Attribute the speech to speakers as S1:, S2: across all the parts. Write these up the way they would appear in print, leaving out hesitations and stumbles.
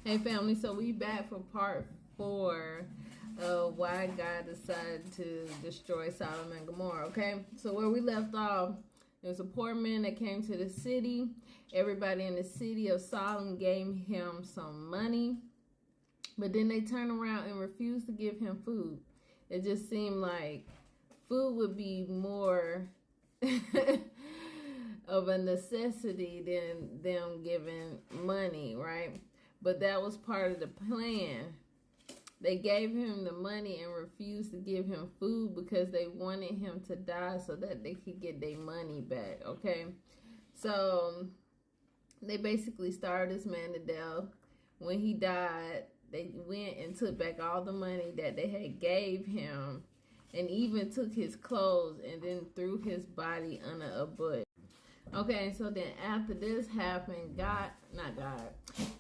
S1: Hey family, so we back for part 4 of why God decided to destroy Sodom and Gomorrah. Okay, so where we left off, there was a poor man that came to the city. Everybody in the city of Sodom gave him some money, but then they turned around and refused to give him food. It just seemed like food would be more of a necessity than them giving money, right? But that was part of the plan. They gave him the money and refused to give him food because they wanted him to die so that they could get their money back, okay? So they basically starved this man to death. When he died, they went and took back all the money that they had gave him and even took his clothes and then threw his body under a bush. Okay, so then after this happened,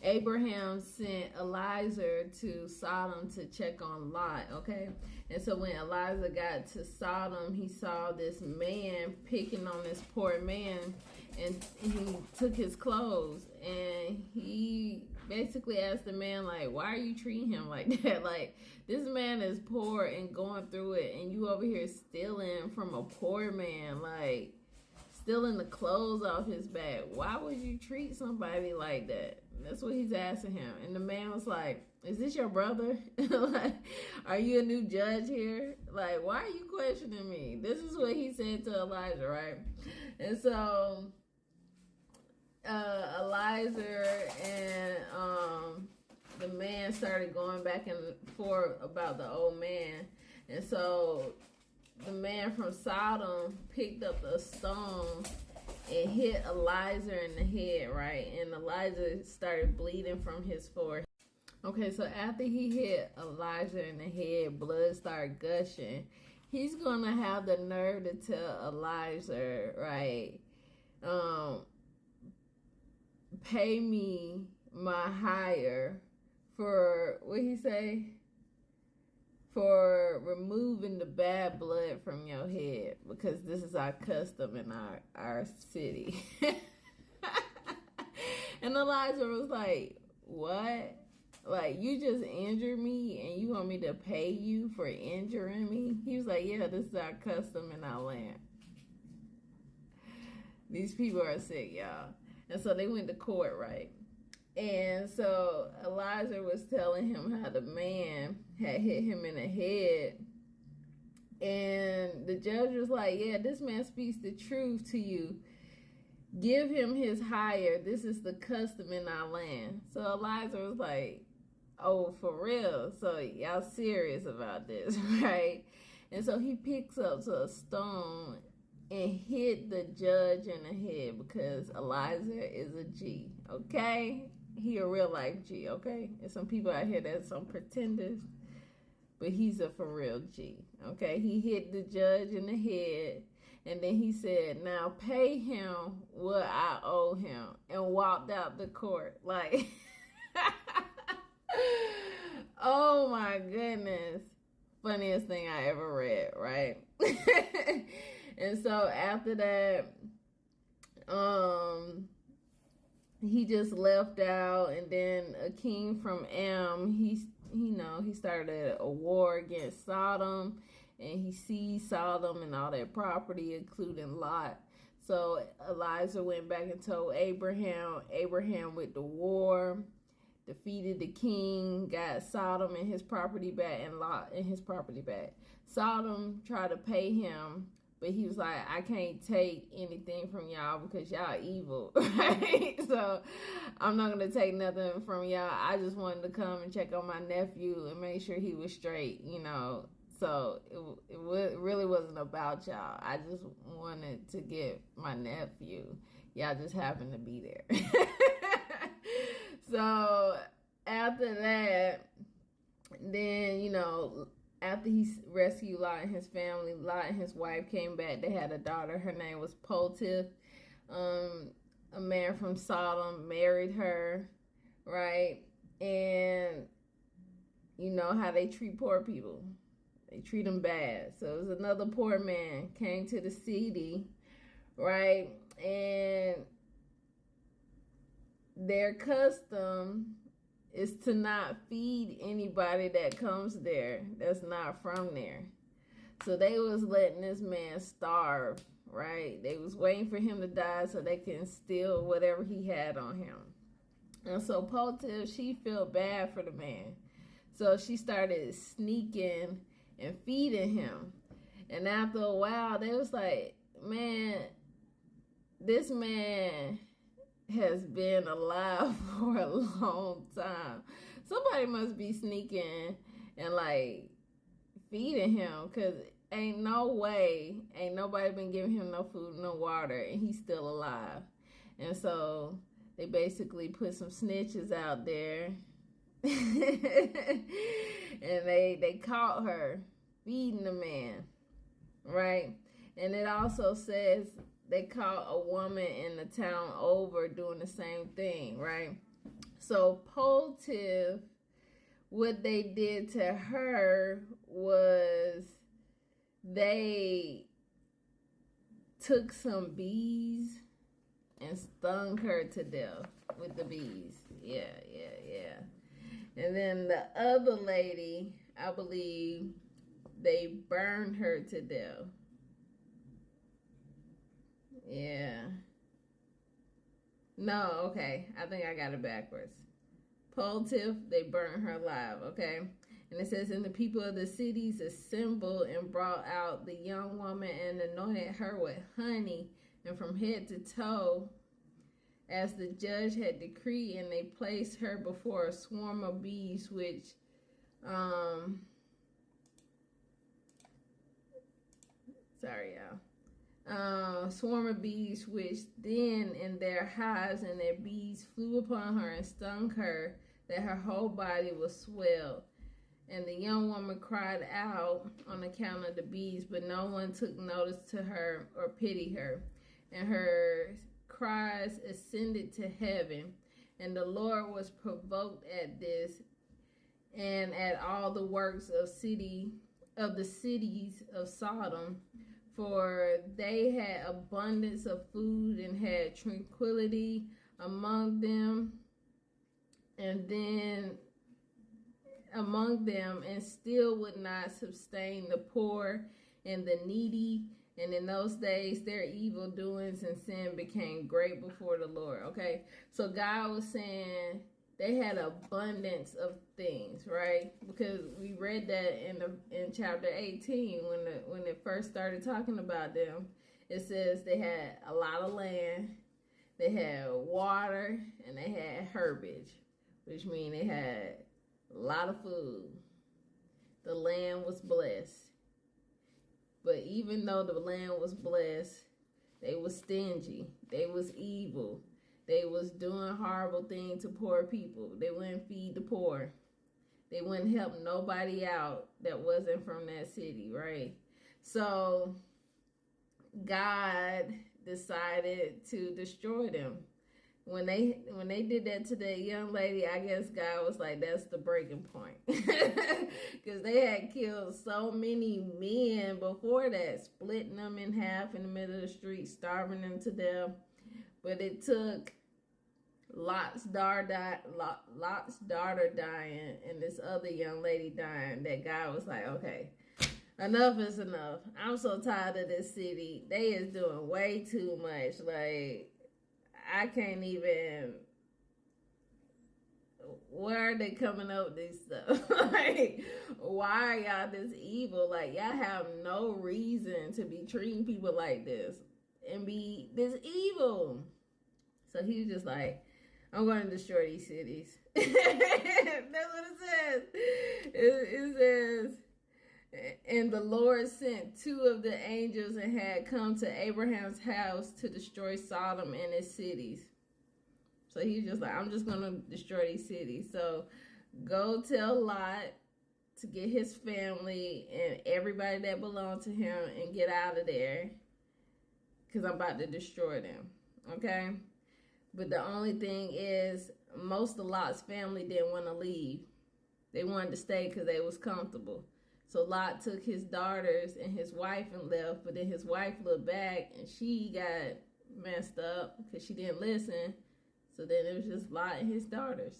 S1: Abraham sent Eliezer to Sodom to check on Lot, okay? And so when Eliezer got to Sodom, he saw this man picking on this poor man, and he took his clothes, and he basically asked the man, like, why are you treating him like that? Like, this man is poor and going through it, and you over here stealing from a poor man, like, stealing the clothes off his back. Why would you treat somebody like that? That's what he's asking him. And the man was like, is this your brother? Like, are you a new judge here? Like, why are you questioning me? This is what he said to Elijah, right? And so Eliezer and the man started going back and forth about the old man. And so the man from Sodom picked up a stone and hit Eliezer in the head, right? And Eliezer started bleeding from his forehead. Okay, so after he hit Eliezer in the head, blood started gushing. He's going to have the nerve to tell Eliezer, right, pay me my hire for, what he say? For removing the bad blood from your head, because this is our custom in our city. And Eliezer was like, what? Like, you just injured me and you want me to pay you for injuring me? He was like, yeah, this is our custom in our land. These people are sick, y'all. And so they went to court, right? And so Eliezer was telling him how the man had hit him in the head. And the judge was like, yeah, this man speaks the truth to you. Give him his hire. This is the custom in our land. So Eliezer was like, oh, for real? So y'all serious about this, right? And so he picks up a stone and hit the judge in the head because Eliezer is a G, okay? He a real life G, okay? And some people out here that's some pretenders, but he's a for real G, okay? He hit the judge in the head, and then he said, now pay him what I owe him, and walked out the court. Like, oh my goodness. Funniest thing I ever read, right? And so after that, he just left out, and then a king from Am, he started a war against Sodom, and he seized Sodom and all their property, including Lot. So Eliezer went back and told Abraham. Abraham went to war, defeated the king, got Sodom and his property back, and Lot and his property back. Sodom tried to pay him, but he was like, I can't take anything from y'all because y'all evil, right? So I'm not going to take nothing from y'all. I just wanted to come and check on my nephew and make sure he was straight, you know. So it really wasn't about y'all. I just wanted to get my nephew. Y'all just happened to be there. So after that, then, you know, after he rescued Lot and his family, Lot and his wife came back. They had a daughter. Her name was Potiphar. A man from Sodom married her, right? And you know how they treat poor people. They treat them bad. So it was another poor man came to the city, right? And their custom is to not feed anybody that comes there that's not from there. So they was letting this man starve, right? They was waiting for him to die so they can steal whatever he had on him. And so Potiphar, she felt bad for the man. So she started sneaking and feeding him. And after a while, they was like, man, this man has been alive for a long time. Somebody must be sneaking and like feeding him, because ain't no way, ain't nobody been giving him no food, no water, and he's still alive. And so they basically put some snitches out there and they caught her feeding the man, right? And it also says they caught a woman in the town over doing the same thing, right? So Potiphar, what they did to her was they took some bees and stung her to death with the bees. Yeah. And then the other lady, I believe, they burned her to death. Yeah. No, okay. I think I got it backwards. Potiphar, they burned her alive, okay? And it says, and the people of the cities assembled and brought out the young woman and anointed her with honey and from head to toe, as the judge had decreed, and they placed her before a swarm of bees, which, swarm of bees, which then in their hives and their bees flew upon her and stung her, that her whole body was swelled. And the young woman cried out on account of the bees, but no one took notice to her or pitied her. And her cries ascended to heaven, and the Lord was provoked at this and at all the works of the cities of Sodom, for they had abundance of food and had tranquility among them, and still would not sustain the poor and the needy. And in those days, their evil doings and sin became great before the Lord. Okay, so God was saying they had abundance of things, right? Because we read that in chapter 18 when it first started talking about them. It says they had a lot of land, they had water, and they had herbage, which means they had a lot of food. The land was blessed. But even though the land was blessed, they was stingy. They was evil. They was doing horrible things to poor people. They wouldn't feed the poor. They wouldn't help nobody out that wasn't from that city, right? So God decided to destroy them. When they did that to that young lady, I guess God was like, that's the breaking point. Because they had killed so many men before that, splitting them in half in the middle of the street, starving them to death. But it took Lot's daughter dying and this other young lady dying that God was like, okay, enough is enough. I'm so tired of this city. They is doing way too much. Like, I can't even. Where are they coming up with this stuff? Like, why are y'all this evil? Like, y'all have no reason to be treating people like this and be this evil. So he was just like, I'm going to destroy these cities. That's what it says. It says, and the Lord sent 2 of the angels and had come to Abraham's house to destroy Sodom and its cities. So he was just like, I'm just going to destroy these cities. So go tell Lot to get his family and everybody that belonged to him and get out of there, because I'm about to destroy them. Okay? But the only thing is, most of Lot's family didn't want to leave. They wanted to stay because they was comfortable. So Lot took his daughters and his wife and left, but then his wife looked back and she got messed up because she didn't listen. So then it was just Lot and his daughters.